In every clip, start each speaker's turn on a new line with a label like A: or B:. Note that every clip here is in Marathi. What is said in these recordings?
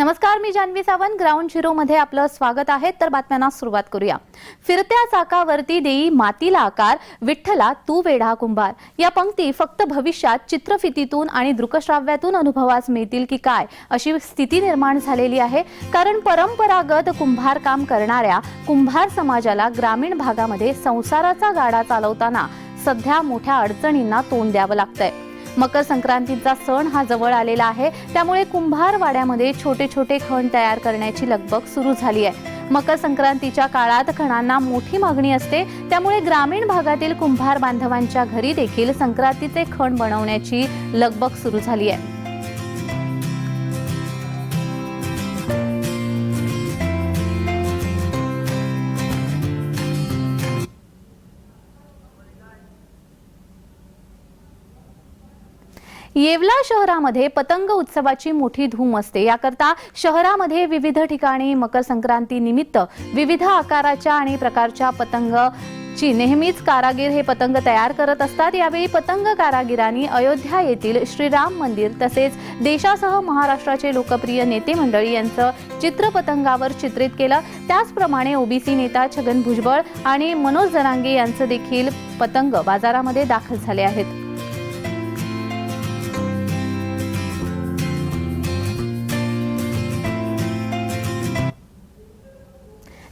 A: नमस्कार, मी जान्हवी सावंत. ग्राउंड झिरो मध्ये आपलं स्वागत आहे. तर बातम्यांना सुरुवात करूया. फिरत्या चाकावरती देई मातीला आकार, विठ्ठला तू वेढा कुंभार. या पंक्ती फक्त भविष्यात चित्रफितीतून आणि दृकश्राव्यातून अनुभवास मिळतील की काय अशी स्थिती निर्माण झालेली आहे. कारण परंपरागत कुंभार काम करणाऱ्या कुंभार समाजाला ग्रामीण भागामध्ये संसाराचा गाडा चालवताना सध्या मोठ्या अडचणींना तोंड द्यावं लागतंय. मकर संक्रांतीचा सण हा जवळ आलेला आहे, त्यामुळे कुंभार वाड्यामध्ये छोटे छोटे खण तयार करण्याची लगबग सुरू झाली आहे. मकर संक्रांतीच्या काळात खणांना मोठी मागणी असते, त्यामुळे ग्रामीण भागातील कुंभार बांधवांच्या घरी देखील संक्रांतीचे खण बनवण्याची लगबग सुरू झाली आहे. येवला शहरामध्ये पतंग उत्सवाची मोठी धूम असते. याकरता शहरामध्ये विविध ठिकाणी मकर संक्रांती निमित्त विविध आकाराच्या आणि प्रकारच्या पतंगची नेहमीच कारागीर हे पतंग तयार करत असतात. यावेळी पतंग कारागिरांनी अयोध्या येथील श्रीराम मंदिर तसेच देशासह महाराष्ट्राचे लोकप्रिय नेते मंडळी यांचं चित्र पतंगावर चित्रित केलं. त्याचप्रमाणे ओबीसी नेता छगन भुजबळ आणि मनोज जरांगे यांचे देखील पतंग बाजारामध्ये दाखल झाले आहेत.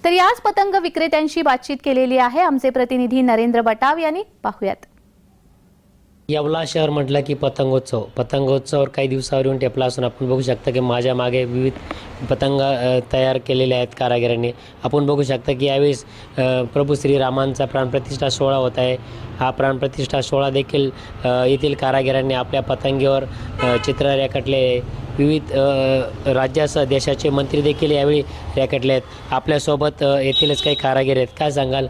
A: तर याच पतंग विक्रेत्यांशी बातचीत केलेली आहे आमचे प्रतिनिधी नरेंद्र बटाव यांनी. पाहूयात.
B: येवला शहर म्हटलं की पतंगोत्सव काही दिवसावर येऊन टेपला असून आपण बघू शकता की माझ्या मागे विविध पतंग तयार केलेले आहेत कारागिरांनी. आपण बघू शकता की यावेळेस प्रभू श्रीरामांचा प्राणप्रतिष्ठा सोहळा होत आहे. हा प्राणप्रतिष्ठा सोहळा देखील येथील कारागिरांनी आपल्या पतंगीवर चित्र रेखाटले. विविध राज्यासह देशाचे मंत्री देखील यावेळी रेखाटले आहेत. आपल्यासोबत येथीलच काही कारागीर आहेत. काय सांगाल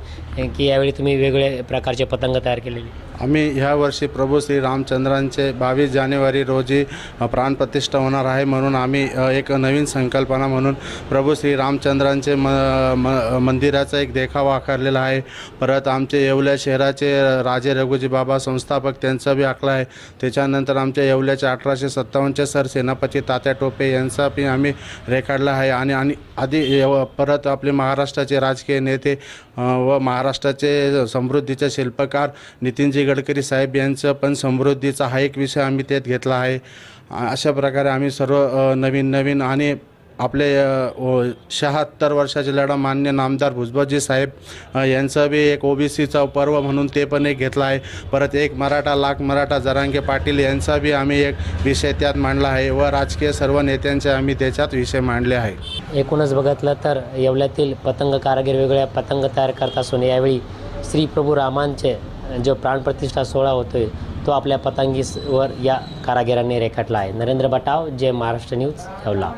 B: की यावेळी तुम्ही वेगवेगळ्या प्रकारचे पतंग तयार केलेले?
C: आम्ही ह्या वर्षी प्रभू श्री रामचंद्रांचे 22 जानेवारी रोजी प्राणप्रतिष्ठा होणार आहे, म्हणून आम्ही एक नवीन संकल्पना म्हणून प्रभू श्री रामचंद्रांचे मंदिराचा एक देखावा आकारलेला आहे. परत आमचे येवल्या शहराचे राजे रघुजी बाबा संस्थापक त्यांचा बी आखला आहे. त्याच्यानंतर आमच्या येवल्याचे 1857चे सरसेनापती तात्या टोपे यांचा बी आम्ही रेखाटला आहे. आणि आधी परत आपले महाराष्ट्राचे राजकीय नेते व महाराष्ट्राचे समृद्धीचे शिल्पकार नितीनजी गडकरी साहेब यांचं पण समृद्धीचा हा एक विषय आम्ही त्यात घेतला आहे. अशा प्रकारे आम्ही सर्व नवीन आणि आपले 76 वर्षाचे लढा मान्य नामदार भुजबळजी साहेब यांचं बी एक ओबीसीचा पर्व म्हणून ते पण एक घेतला आहे. परत एक मराठा लाख मराठा जरांगे पाटील यांचा बी आम्ही एक विषय त्यात मांडला आहे व राजकीय सर्व नेत्यांचे आम्ही त्याच्यात विषय मांडले आहे.
B: एकूणच बघितलं तर येवल्यातील पतंग कारागीर वेगवेगळ्या पतंग तयार करत असून यावेळी श्री प्रभू रामांचे जो प्राणप्रतिष्ठा सोहळा होतोय तो आपल्या पतंगीवर या कारागिरांनी रेखाटला आहे. नरेंद्र बटाव, जे महाराष्ट्र न्यूज, येवला.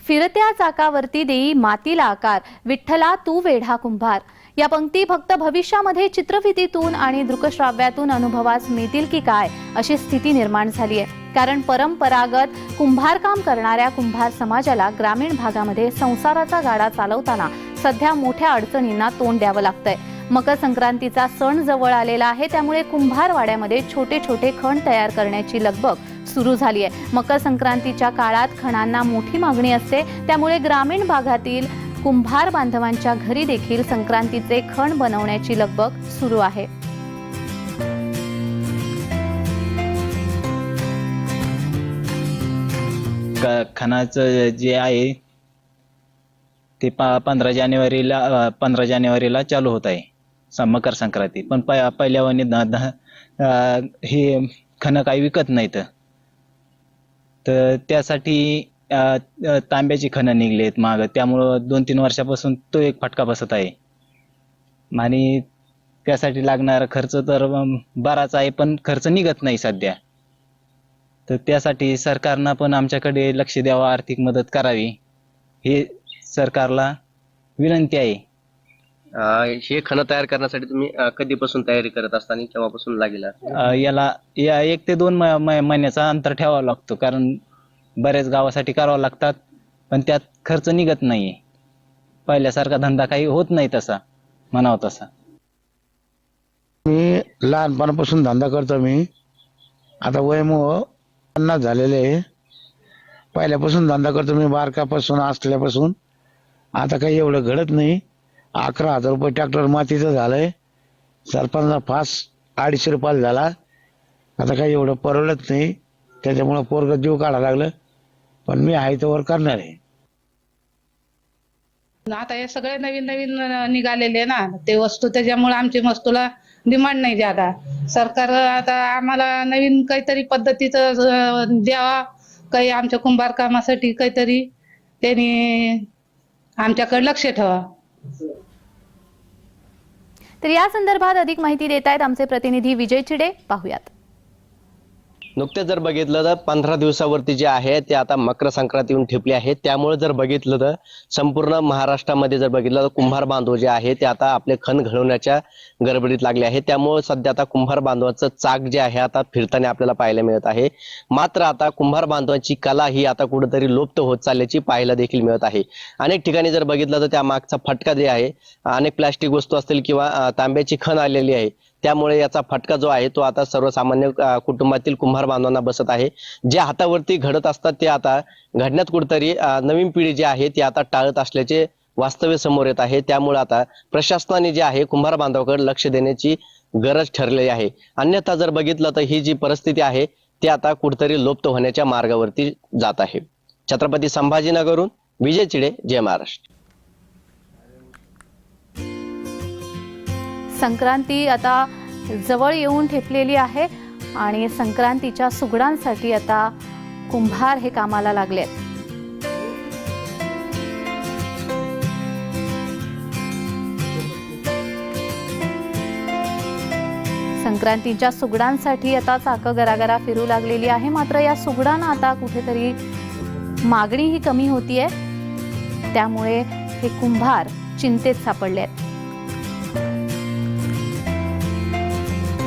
A: फिरत्या चाकावरती देई मातीला आकार, विठ्ठला तू वेढा कुंभार. या पंक्ती फक्त भविष्यामध्ये चित्रफितीतून आणि दृकश्राव्यातून अनुभवास मिळतील की काय अशी स्थिती निर्माण झाली आहे. कारण परंपरागत कुंभार काम करणाऱ्या कुंभार समाजाला ग्रामीण भागामध्ये संसाराचा गाडा चालवताना सध्या मोठ्या अडचणींना तोंड द्यावं लागतंय. मकर संक्रांतीचा सण जवळ आलेला आहे, त्यामुळे कुंभार वाड्यामध्ये छोटे छोटे खण तयार करण्याची लगबग सुरू झाली आहे. मकर संक्रांतीच्या काळात खणांना मोठी मागणी असते, त्यामुळे ग्रामीण भागातील कुंभार बांधवांच्या घरी देखील संक्रांतीचे खण बनवण्याची लगबग सुरू आहे.
D: खणाचं जे आहे ते 15 जानेवारीला चालू होत आहे मकर संक्रांती. पण पहिल्या वनी हे खणं काही विकत नाहीत, तर त्यासाठी तांब्याची खणं निघलेत मागं. त्यामुळं 2-3 वर्षापासून तो एक फटका बसत आहे. आणि त्यासाठी लागणारा खर्च तर बराच आहे, पण खर्च निघत नाही सध्या. तर त्यासाठी सरकारनं पण आमच्याकडे लक्ष द्यावं, आर्थिक मदत करावी, हे सरकारला विनंती आहे.
E: हे खणं तयार करण्यासाठी तुम्ही कधीपासून तयारी करत असता आणि केव्हापासून लागेल?
D: याला 1 ते 2 महिन्याचा अंतर ठेवावा लागतो, कारण बऱ्याच गावासाठी करावं लागतात, पण त्यात खर्च निघत नाहीये. पहिल्यासारखा धंदा काही होत नाही तसा म्हणावं तसा.
F: मी लहानपणापासून धंदा करतो. मी आता वयमोह 50 झालेले आहे. पहिल्यापासून धंदा करतो मी, बारकापासून असल्यापासून. आता काही एवढं घडत नाही. 11,000 रुपये ट्रॅक्टर मातीचं झालंय. सरपंचा फास 250 रुपयाला झाला. आता काही एवढं परवडत नाही, त्याच्यामुळं पोरग जीव काढायला लागलं. पण मी आहे तोवर करणार आहे.
G: आता हे सगळे नवीन नवीन निघालेले ना ते वस्तू, त्याच्यामुळे आमची वस्तूला डिमांड नाही ज्यादा. सरकार आता आम्हाला नवीन काहीतरी पद्धतीचं द्यावा, काही आमच्या कुंभार कामासाठी काहीतरी त्यांनी आमच्याकडे लक्ष ठेवा.
A: तर या संदर्भात अधिक माहिती देत आहेत आमचे प्रतिनिधी विजय चिडे. पाहुयात.
E: नुकतेच जर बघितलं तर 15 दिवसावरती जे आहे ते आता मकर संक्रांती येऊन ठेपली आहे. त्यामुळे जर बघितलं तर संपूर्ण महाराष्ट्रामध्ये जर बघितलं तर कुंभार बांधव जे आहे ते आता आपले खण घडवण्याच्या गडबडीत लागले आहे. त्यामुळे सध्या आता कुंभार बांधवाचं चाक जे आहे आता फिरताना आपल्याला पाहायला मिळत आहे. मात्र आता कुंभार बांधवांची कला ही आता कुठेतरी लुप्त होत चालल्याची पाहायला देखील मिळत आहे. अनेक ठिकाणी जर बघितलं तर त्या मागचा फटका जे आहे, अनेक प्लास्टिक वस्तू असतील किंवा तांब्याची खण आलेली आहे, त्यामुळे याचा फटका जो आहे तो आता सर्वसामान्य कुटुंबातील कुंभार बांधवांना बसत आहे. जे हातावरती घडत असतात ते आता घडण्यात कुठेतरी नवीन पिढी जी आहे ती आता टाळत असल्याचे वास्तव्य समोर येत आहे. त्यामुळे आता प्रशासनाने जे आहे कुंभार बांधवाकडे लक्ष देण्याची गरज ठरलेली आहे. अन्यथा जर बघितलं तर ही जी परिस्थिती आहे ती आता कुठेतरी लुप्त होण्याच्या मार्गावरती जात आहे. छत्रपती संभाजीनगरहून विजय चिडे, जय महाराष्ट्र.
A: संक्रांती आता जवळ येऊन ठेपलेली आहे आणि संक्रांतीच्या सुगडांसाठी आता कुंभार हे कामाला लागलेत. संक्रांतीच्या सुगडांसाठी आता चाकं गरागरा फिरू लागलेली आहे. मात्र या सुगडांना आता कुठेतरी मागणीही कमी होतीये. त्यामुळे हे कुंभार चिंतेत सापडलेत.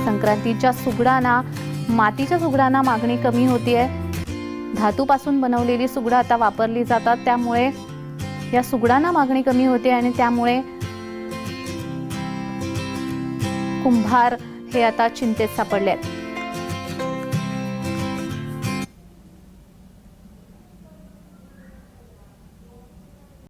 A: संक्रांतीच्या सुगडांना, मातीच्या सुगडांना मागणी कमी होतीये. धातूपासून बनवलेली सुगडं आता वापरली जातात. त्यामुळे या सुगडांना मागणी कमी होते आणि त्यामुळे कुंभार हे आता चिंतेत सापडलेत.